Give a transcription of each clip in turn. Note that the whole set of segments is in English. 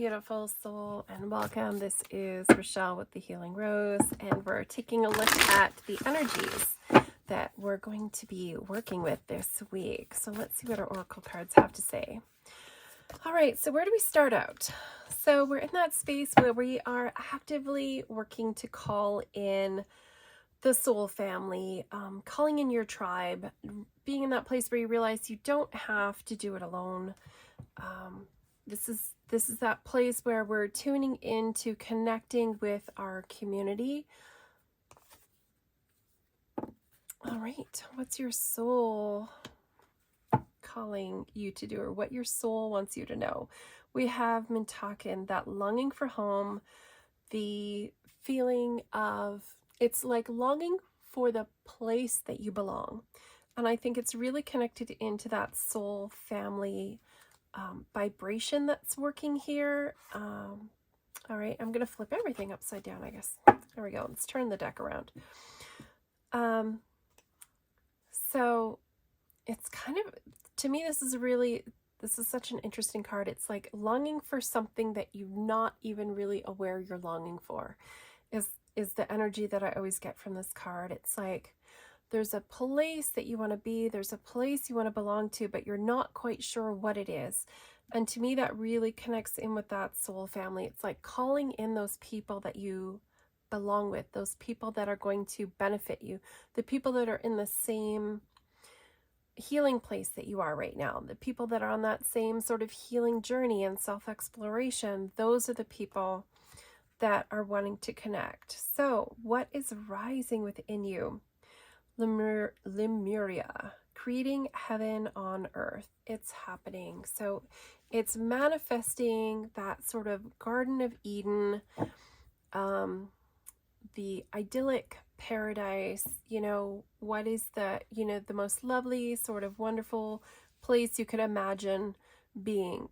beautiful soul, and welcome. This is Rochelle with the Healing Rose, and we're taking a look at the energies that we're going to be working with this week. So let's see what our oracle cards have to say. All right, so where do we start out? So we're in that space where we are actively working to call in the soul family, calling in your tribe, being in that place where you realize you don't have to do it alone. This is that place where we're tuning into connecting with our community. All right, what's your soul calling you to do, or what your soul wants you to know? We have Mintakan, that longing for home, the feeling of, it's like longing for the place that you belong. And I think it's really connected into that soul family vibration that's working here. All right, I'm going to flip everything upside down, I guess. There we go. Let's turn the deck around. So it's kind of, to me, this is such an interesting card. It's like longing for something that you're not even really aware you're longing for is the energy that I always get from this card. It's like there's a place that you want to be, there's a place you want to belong to, but you're not quite sure what it is. And to me, that really connects in with that soul family. It's like calling in those people that you belong with, those people that are going to benefit you, the people that are in the same healing place that you are right now, the people that are on that same sort of healing journey and self-exploration. Those are the people that are wanting to connect. So what is rising within you? Lemuria, creating heaven on earth. It's happening. So it's manifesting that sort of Garden of Eden, the idyllic paradise. What is the most lovely, sort of wonderful place you could imagine being,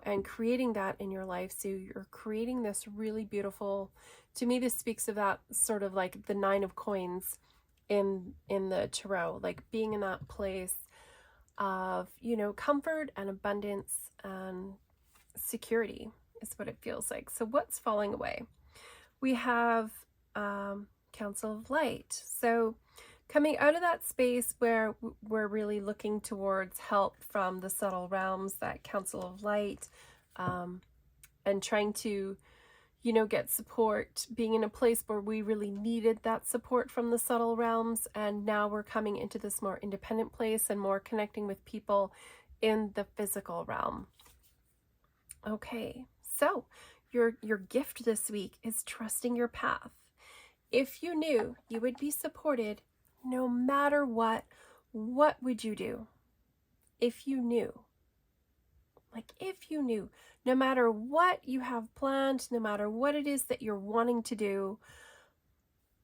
and creating that in your life. So you're creating this really beautiful, to me, this speaks of that sort of like the Nine of Coins in the tarot, like being in that place of comfort and abundance and security is what it feels like. So what's falling away? We have Council of Light. So coming out of that space where we're really looking towards help from the subtle realms, that Council of Light, and trying to get support, being in a place where we really needed that support from the subtle realms. And now we're coming into this more independent place and more connecting with people in the physical realm. Okay, so your gift this week is trusting your path. If you knew you would be supported no matter what would you do? If you knew. If you knew, no matter what you have planned, no matter what it is that you're wanting to do,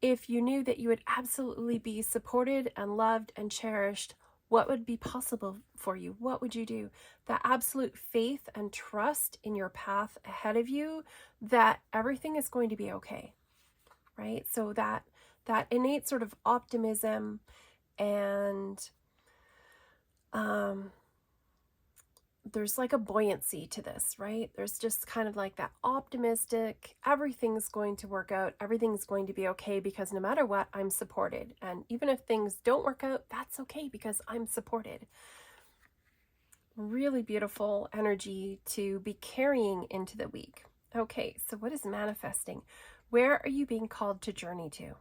if you knew that you would absolutely be supported and loved and cherished, what would be possible for you? What would you do? That absolute faith and trust in your path ahead of you, that everything is going to be okay, right? So that innate sort of optimism and there's like a buoyancy to this, right? There's just kind of like that optimistic, everything's going to work out, everything's going to be okay, because no matter what, I'm supported. And even if things don't work out, that's okay because I'm supported. Really beautiful energy to be carrying into the week. Okay, so what is manifesting? Where are you being called to journey to?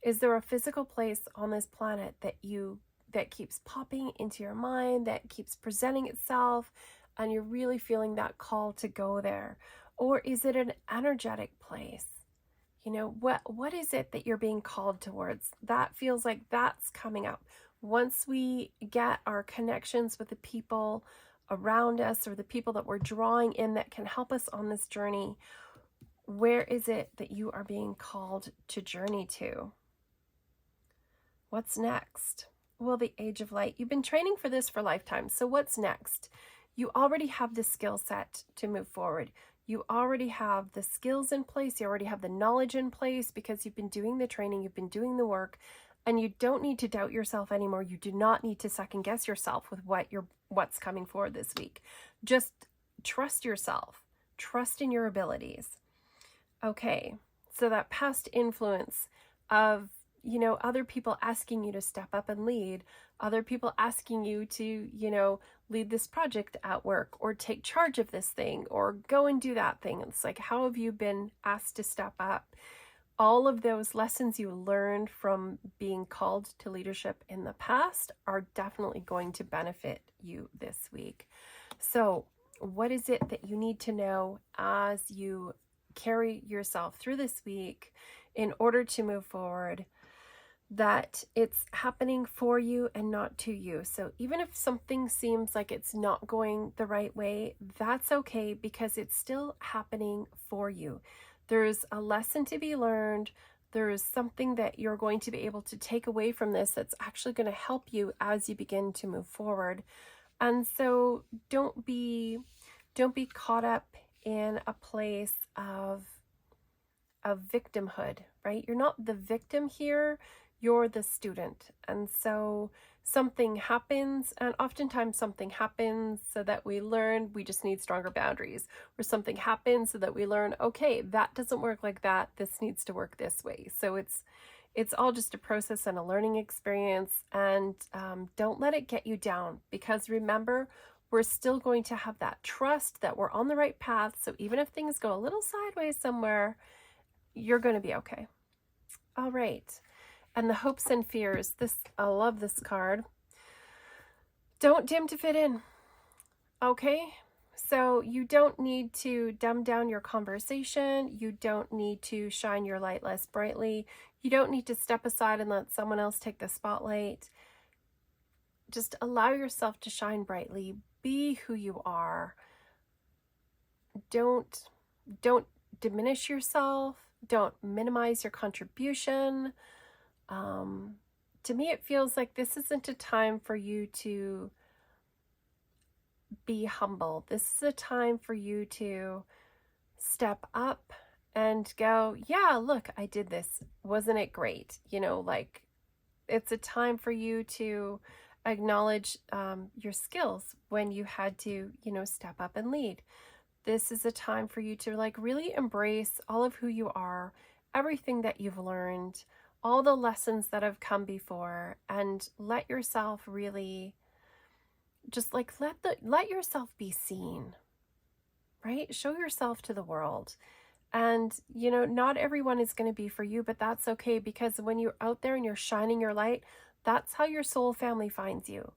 Is there a physical place on this planet that keeps popping into your mind, that keeps presenting itself, and you're really feeling that call to go there? Or is it an energetic place? What is it that you're being called towards? That feels like that's coming up. Once we get our connections with the people around us, or the people that we're drawing in that can help us on this journey, where is it that you are being called to journey to? What's next? Well, the Age of Light. You've been training for this for lifetimes. So what's next? You already have the skill set to move forward. You already have the skills in place. You already have the knowledge in place because you've been doing the training, you've been doing the work, and you don't need to doubt yourself anymore. You do not need to second guess yourself with what's coming forward this week. Just trust yourself trust in your abilities. Okay, so that past influence of, other people asking you to step up and lead, other people asking you to, lead this project at work or take charge of this thing or go and do that thing. It's like, how have you been asked to step up? All of those lessons you learned from being called to leadership in the past are definitely going to benefit you this week. So, what is it that you need to know as you carry yourself through this week in order to move forward, that it's happening for you and not to you? So even if something seems like it's not going the right way, that's okay, because it's still happening for you. There's a lesson to be learned. There is something that you're going to be able to take away from this that's actually going to help you as you begin to move forward. And so don't be caught up in a place of victimhood, right? You're not the victim here, you're the student. And so something happens, and oftentimes something happens so that we learn we just need stronger boundaries, or something happens so that we learn, okay, that doesn't work like that, this needs to work this way. So it's all just a process and a learning experience. And don't let it get you down, because remember, we're still going to have that trust that we're on the right path. So even if things go a little sideways somewhere, you're going to be okay. All right. And the hopes and fears. I love this card. Don't dim to fit in. Okay. So you don't need to dumb down your conversation. You don't need to shine your light less brightly. You don't need to step aside and let someone else take the spotlight. Just allow yourself to shine brightly. Be who you are. Don't diminish yourself. Don't minimize your contribution. To me, it feels like this isn't a time for you to be humble. This is a time for you to step up and go, yeah, look, I did this. Wasn't it great? Like, it's a time for you to acknowledge your skills when you had to, step up and lead. This is a time for you to really embrace all of who you are, everything that you've learned, all the lessons that have come before, and let yourself really just let yourself be seen, right? Show yourself to the world. And, not everyone is going to be for you, but that's okay, because when you're out there and you're shining your light, that's how your soul family finds you.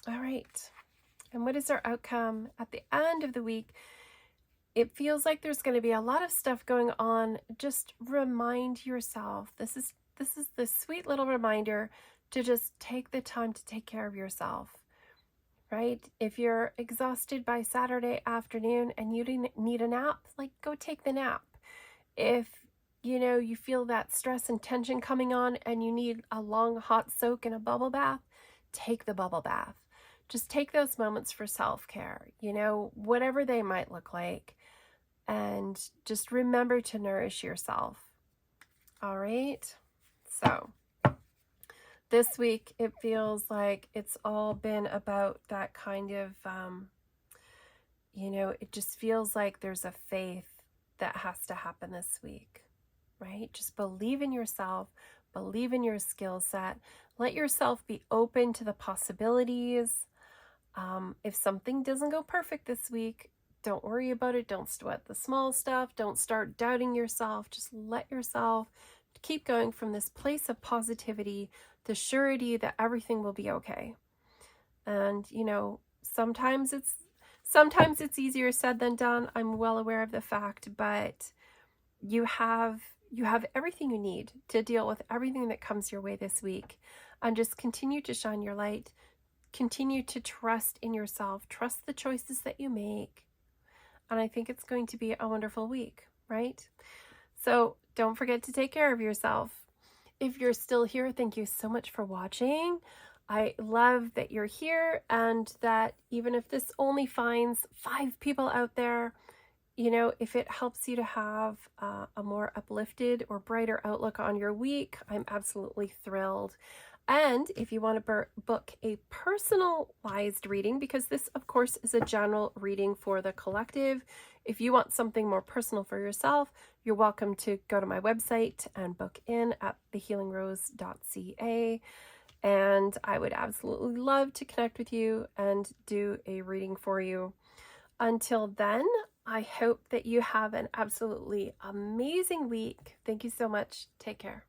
All right. And what is our outcome at the end of the week? It feels like there's going to be a lot of stuff going on. Just remind yourself. This is the sweet little reminder to just take the time to take care of yourself, right? If you're exhausted by Saturday afternoon and you need a nap, go take the nap. If you feel that stress and tension coming on and you need a long hot soak in a bubble bath, take the bubble bath. Just take those moments for self-care, whatever they might look like, and just remember to nourish yourself. All right. So this week, it feels like it's all been about that kind of, it just feels like there's a faith that has to happen this week, right? Just believe in yourself, believe in your skill set, let yourself be open to the possibilities. If something doesn't go perfect this week, don't worry about it. Don't sweat the small stuff. Don't start doubting yourself. Just let yourself keep going from this place of positivity, the surety that everything will be okay. And, sometimes it's easier said than done. I'm well aware of the fact, but you have everything you need to deal with everything that comes your way this week. And just continue to shine your light. Continue to trust in yourself. Trust the choices that you make. And I think it's going to be a wonderful week, right? So don't forget to take care of yourself. If you're still here, thank you so much for watching. I love that you're here, and that even if this only finds 5 people out there, if it helps you to have a more uplifted or brighter outlook on your week, I'm absolutely thrilled. And if you want to book a personalized reading, because this, of course, is a general reading for the collective, if you want something more personal for yourself, you're welcome to go to my website and book in at thehealingrose.ca. And I would absolutely love to connect with you and do a reading for you. Until then, I hope that you have an absolutely amazing week. Thank you so much. Take care.